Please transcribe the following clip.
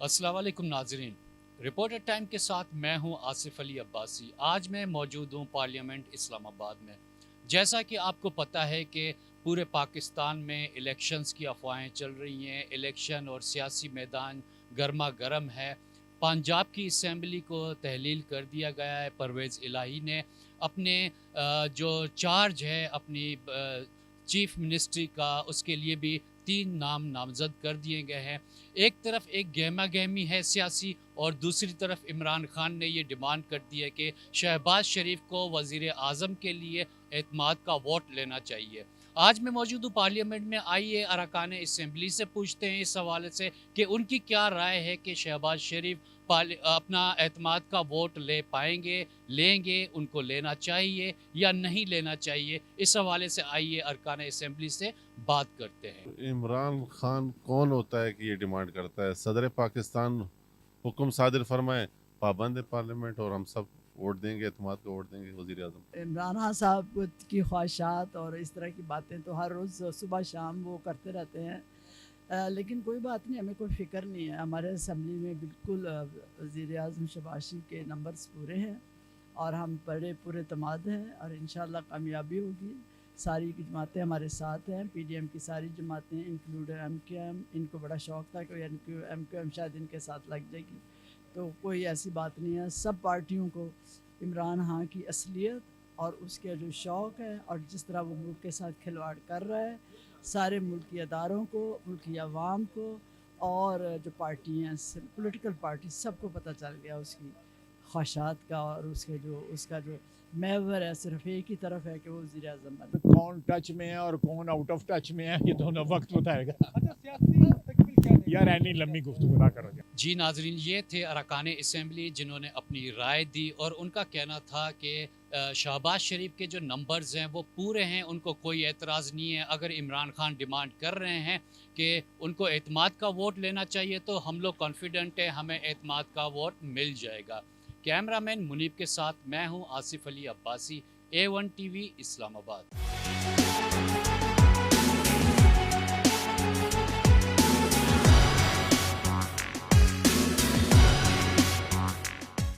अस्सलाम वालेकुम नाजरीन। रिपोर्टर टाइम के साथ मैं हूं आसिफ अली अब्बासी। आज मैं मौजूद हूं पार्लियामेंट इस्लामाबाद में। जैसा कि आपको पता है कि पूरे पाकिस्तान में इलेक्शंस की अफवाहें चल रही हैं। इलेक्शन और सियासी मैदान गर्मा गर्म है। पंजाब की असम्बली को तहलील कर दिया गया है। परवेज़ इलाही ने अपने जो चार्ज है अपनी चीफ मिनिस्ट्री का, उसके लिए भी 3 नाम नामज़द कर दिए गए हैं। एक तरफ एक गहमा गहमी है सियासी, और दूसरी तरफ इमरान खान ने ये डिमांड कर दी है कि शहबाज शरीफ को वज़ीर आज़म के लिए एतमाद का वोट लेना चाहिए। आज मैं मौजूद हूँ पार्लियामेंट में। आइए अरकान असम्बली से पूछते हैं इस हवाले से कि उनकी क्या राय है कि शहबाज शरीफ अपना एतमाद का वोट ले पाएंगे, लेंगे, उनको लेना चाहिए या नहीं लेना चाहिए। इस हवाले से आइए अरकान असम्बली से बात करते हैं। इमरान खान कौन होता है कि ये डिमांड करता है? सदर पाकिस्तान हुक्म सादिर फरमाए, पाबंद है पार्लियामेंट, और हम सब वोट देंगे, एतमाद का वोट देंगे वज़ीर आज़म। इमरान खान साहब की ख्वाहिशात और इस तरह की बातें तो हर रोज़ सुबह शाम वो करते रहते हैं। लेकिन कोई बात नहीं, हमें कोई फ़िक्र नहीं है। हमारे असम्बली में बिल्कुल वज़ीर आज़म शहबाज शरीफ के नंबर्स पूरे हैं और हम बड़े पूरे तमाद हैं और इंशाअल्लाह कामयाबी होगी। सारी की जमातें हमारे साथ हैं, पीडीएम की सारी जमातें इंक्लूड एमक्यूएम। इनको बड़ा शौक़ था कि एमक्यूएम शायद इनके साथ लग जाएगी, तो कोई ऐसी बात नहीं है। सब पार्टियों को इमरान खान की असलियत और उसके जो शौक़ है और जिस तरह वो मुल्क के साथ खिलवाड़ कर रहा है, सारे मुल्की अदारों को, मुल्की अवाम को और जो पार्टी हैं, पॉलिटिकल पार्टी, सबको पता चल गया उसकी ख्वाहिशात का। और उसका जो महवर है सिर्फ एक ही तरफ है कि वो वज़ीर आज़म बने। कौन टच में है और कौन आउट ऑफ टच में है, ये दोनों वक्त बताएगा। यार ऐनी लंबी गुफ्तगू ना करो। जी नाजरीन, ये थे अरकान असम्बली जिन्होंने अपनी राय दी, और उनका कहना था कि शहबाज शरीफ के जो नंबर्स हैं वो पूरे हैं, उनको कोई एतराज़ नहीं है। अगर इमरान खान डिमांड कर रहे हैं कि उनको एतमाद का वोट लेना चाहिए तो हम लोग कॉन्फिडेंट है हमें एतमाद का वोट मिल जाएगा। कैमरामैन मुनीब के साथ मैं हूँ आसिफ अली अब्बासी, A1 TV इस्लामाबाद।